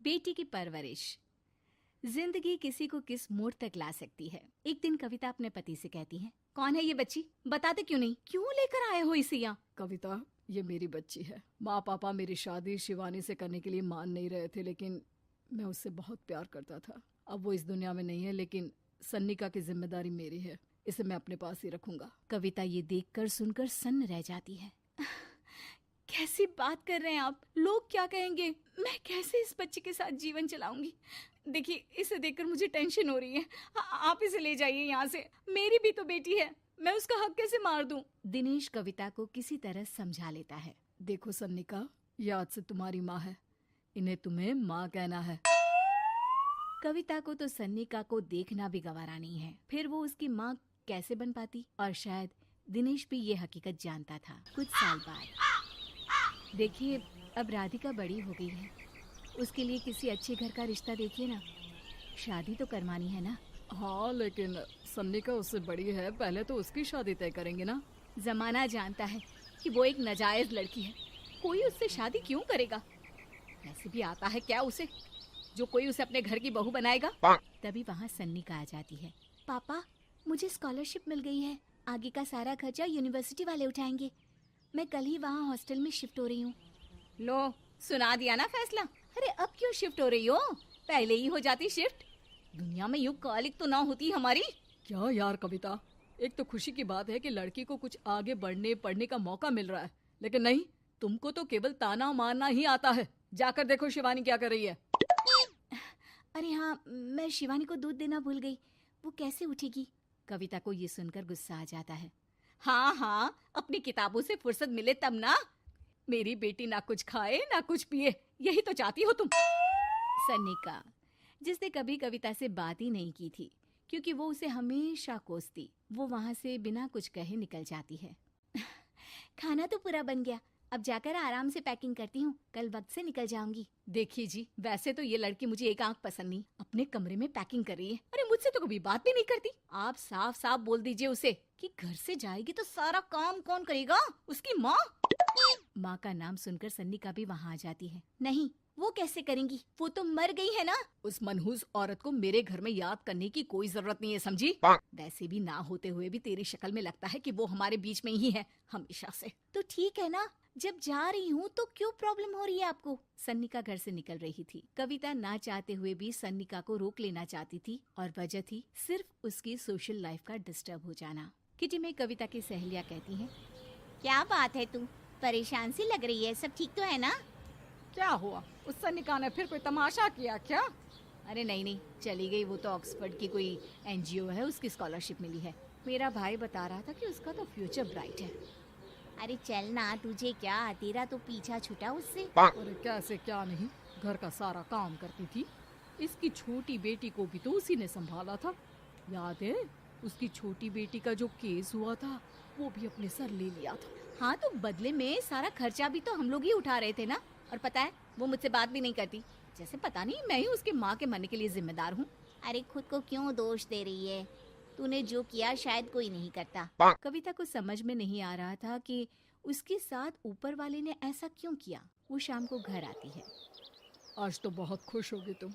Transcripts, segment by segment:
बेटी की परवरिश। जिंदगी किसी को किस मोड़ तक ला सकती है। एक दिन कविता अपने पति से कहती है, कौन है ये बच्ची, बताते क्यों नहीं, क्यों लेकर आए हो इसे यहाँ? कविता, ये मेरी बच्ची है। माँ पापा मेरी शादी शिवानी से करने के लिए मान नहीं रहे थे, लेकिन मैं उससे बहुत प्यार करता था। अब वो इस दुनिया में नहीं है, लेकिन सन्निका की जिम्मेदारी मेरी है। इसे मैं अपने पास ही रखूंगा। कविता ये देखकर सुनकर सन्न रह जाती है। कैसी बात कर रहे हैं आप? लोग क्या कहेंगे? मैं कैसे इस बच्चे के साथ जीवन चलाऊंगी? देखिए, इसे देखकर मुझे टेंशन हो रही है। आप इसे ले जाइए यहाँ से। मेरी भी तो बेटी है, मैं उसका हक कैसे मार दूं? दिनेश कविता को किसी तरह समझा लेता है। देखो सन्निका, ये आज से तुम्हारी माँ है, इन्हें तुम्हें माँ कहना है। कविता को तो सन्निका को देखना भी गवारा नहीं है, फिर वो उसकी माँ कैसे बन पाती? और शायद दिनेश भी ये हकीकत जानता था। कुछ साल बाद देखिए, अब राधिका बड़ी हो गई है, उसके लिए किसी अच्छे घर का रिश्ता देखिए ना। शादी तो करवानी है ना? हाँ, लेकिन सन्निका उससे बड़ी है, पहले तो उसकी शादी तय करेंगे ना। जमाना जानता है कि वो एक नाजायज लड़की है, कोई उससे शादी क्यों करेगा? ऐसे भी आता है क्या उसे, जो कोई उसे अपने घर की बहू बनाएगा? तभी वहाँ सन्निका आ जाती है। पापा, मुझे स्कॉलरशिप मिल गई है, आगे का सारा खर्चा यूनिवर्सिटी वाले उठाएंगे। मैं कल ही वहाँ हॉस्टल में शिफ्ट हो रही हूँ। लो, सुना दिया ना फैसला। अरे अब क्यों शिफ्ट हो रही हो? पहले ही हो जाती शिफ्ट। दुनिया में यूं कालिक तो ना होती हमारी। क्या यार कविता, एक तो खुशी की बात है कि लड़की को कुछ आगे बढ़ने पढ़ने का मौका मिल रहा है, लेकिन नहीं, तुमको तो केवल ताना मारना ही आता है। जाकर देखो शिवानी क्या कर रही है। अरे हाँ, मैं शिवानी को दूध देना भूल गई, वो कैसे उठेगी? कविता को ये सुनकर गुस्सा आ जाता है। हाँ हाँ, अपनी किताबों से फुर्सत मिले तब ना। मेरी बेटी ना कुछ खाए ना कुछ पिए, यही तो चाहती हो तुम। सन्निका, जिसने कभी कविता से बात ही नहीं की थी, क्योंकि वो उसे हमेशा कोसती, वो वहाँ से बिना कुछ कहे निकल जाती है। खाना तो पूरा बन गया, अब जाकर आराम से पैकिंग करती हूँ, कल वक्त से निकल जाऊंगी। देखिए जी, वैसे तो ये लड़की मुझे एक आंख पसंद नहीं, अपने कमरे में पैकिंग कर रही है। अरे मुझसे तो कभी बात भी नहीं करती। आप साफ साफ बोल दीजिए उसे कि घर से जाएगी तो सारा काम कौन करेगा? उसकी माँ। माँ का नाम सुनकर सन्निका भी वहाँ आ जाती है। नहीं, वो कैसे करेंगी, वो तो मर गई है ना। उस मनहूस औरत को मेरे घर में याद करने की कोई जरूरत नहीं है, समझी? वैसे भी ना होते हुए भी तेरी शक्ल में लगता है कि वो हमारे बीच में ही है हमेशा से। तो ठीक है ना, जब जा रही हूँ तो क्यों प्रॉब्लम हो रही है आपको? सन्निका घर से निकल रही थी। कविता ना चाहते हुए भी सन्निका को रोक लेना चाहती थी, और वजह थी सिर्फ उसकी सोशल लाइफ का डिस्टर्ब हो जाना। किटी में कविता की सहेलियाँ कहती हैं, क्या बात है, तू परेशान सी लग रही है, सब ठीक तो है ना? क्या हुआ, उस सन्निका ने फिर कोई तमाशा किया क्या? अरे नहीं नहीं, चली गई, वो तो ऑक्सफोर्ड की कोई NGO है, उसकी स्कॉलरशिप मिली है। मेरा भाई बता रहा था कि उसका तो फ्यूचर ब्राइट है। अरे चल ना, तुझे क्या, तेरा तो पीछा छूटा उससे। अरे कैसे क्या नहीं, घर का सारा काम करती थी। इसकी छोटी बेटी को भी तो उसी ने संभाला था, याद है? उसकी छोटी बेटी का जो केस हुआ था, वो भी अपने सर ले लिया था। हाँ, तो बदले में सारा खर्चा भी तो हम लोग ही उठा रहे थे ना। और पता है, वो मुझसे बात भी नहीं करती, जैसे पता नहीं मैं ही उसके माँ के मरने के लिए जिम्मेदार हूँ। अरे खुद को क्यों दोष दे रही है? तूने जो किया शायद कोई नहीं करता। कविता को समझ में नहीं आ रहा था कि उसके साथ ऊपर वाले ने ऐसा क्यों किया। वो शाम को घर आती है। आज तो बहुत खुश होगी तुम,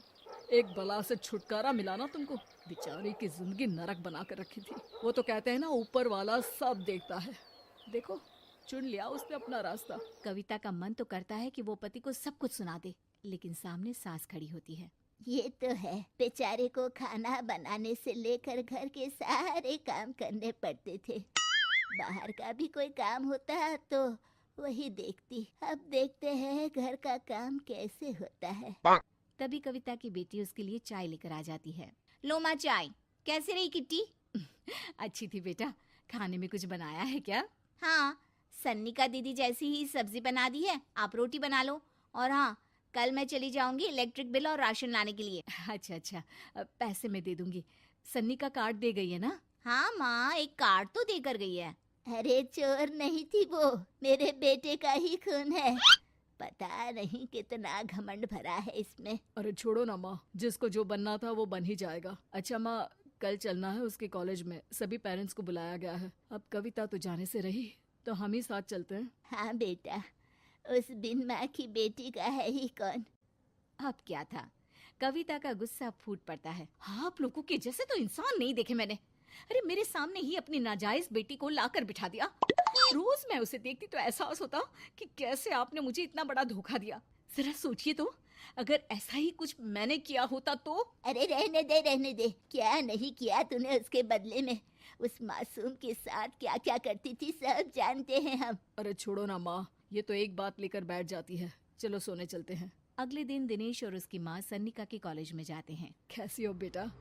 एक बला से छुटकारा मिला ना तुमको। बेचारी की जिंदगी नरक बना कर रखी थी। वो तो कहते हैं ना, ऊपर वाला सब देखता है। देखो, चुन लिया उसने अपना रास्ता। कविता का मन तो करता है कि वो पति को सब कुछ सुना दे, लेकिन सामने सास खड़ी होती है। ये तो है, बेचारे को खाना बनाने से लेकर घर के सारे काम करने पड़ते थे। बाहर का भी कोई काम होता तो वही देखती। अब देखते हैं घर का काम कैसे होता है। तभी कविता की बेटी उसके लिए चाय लेकर आ जाती है। लो माँ चाय, कैसी रही किट्टी? अच्छी थी बेटा, खाने में कुछ बनाया है क्या? हाँ, सन्निका दीदी जैसी ही सब्जी बना दी है, आप रोटी बना लो। और हाँ, कल मैं चली जाऊंगी इलेक्ट्रिक बिल और राशन लाने के लिए। अच्छा अच्छा, पैसे मैं दे दूंगी। सन्नी का कार्ड दे गई है ना? हाँ माँ, एक कार्ड तो देकर गई है। अरे चोर नहीं थी वो, मेरे बेटे का ही खून है। पता नहीं कितना घमंड भरा है इसमें। अरे छोड़ो ना माँ, जिसको जो बनना था वो बन ही जाएगा। अच्छा माँ, कल चलना है उसके कॉलेज में, सभी पेरेंट्स को बुलाया गया है। अब कविता तो जाने से रही, तो हम ही साथ चलते हैं। हाँ बेटा, उस बिन माँ की बेटी का है ही कौन। अब क्या था, कविता का गुस्सा फूट पड़ता है। हाँ, आप लोगों के जैसे तो इंसान नहीं देखे मैंने। अरे मेरे सामने ही अपनी नाजायज बेटी को लाकर बिठा दिया। रोज मैं उसे देखती तो एहसास होता कि कैसे आपने मुझे इतना बड़ा धोखा दिया। जरा सोचिए तो, अगर ऐसा ही कुछ मैंने किया होता तो। अरे रहने दे, क्या नहीं किया तूने उसके बदले में। उस मासूम के साथ क्या क्या करती थी सब जानते हैं हम। अरे छोड़ो ना माँ, ये तो एक बात लेकर बैठ जाती है। चलो सोने चलते हैं। अगले दिन दिनेश और उसकी माँ सन्निका के कॉलेज में जाते हैं। कैसी हो बेटा,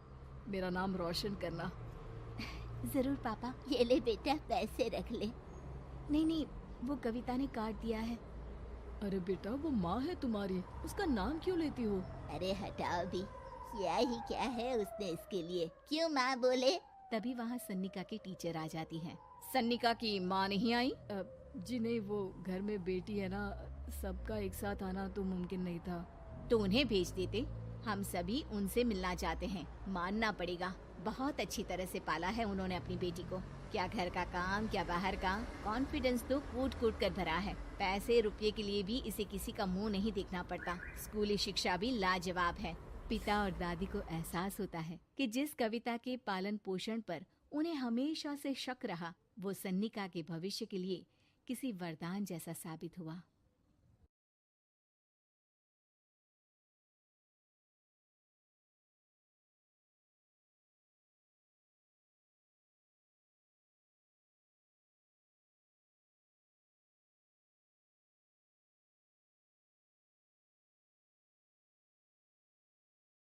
मेरा नाम रोशन करना। जरूर पापा, ये ले बेटा पैसे रख ले। नहीं, वो कविता ने काट दिया है। अरे बेटा, वो माँ है तुम्हारी, उसका नाम क्यों लेती हो? अरे हटाओ भी, क्या ही क्या है उसने इसके लिए, क्यों माँ बोले। तभी वहाँ सन्निका की टीचर आ जाती हैं। सन्निका की माँ नहीं आई? जी नहीं, वो घर में बेटी है ना, सबका एक साथ आना तो मुमकिन नहीं था। तो उन्हें भेज देते, हम सभी उनसे मिलना चाहते हैं। मानना पड़ेगा, बहुत अच्छी तरह से पाला है उन्होंने अपनी बेटी को। क्या घर का काम, क्या बाहर का, कॉन्फिडेंस तो कूट कूट कर भरा है। पैसे रुपये के लिए भी इसे किसी का मुंह नहीं देखना पड़ता। स्कूली शिक्षा भी लाजवाब है। पिता और दादी को एहसास होता है कि जिस कविता के पालन पोषण पर उन्हें हमेशा से शक रहा, वो सन्निका के भविष्य के लिए किसी वरदान जैसा साबित हुआ।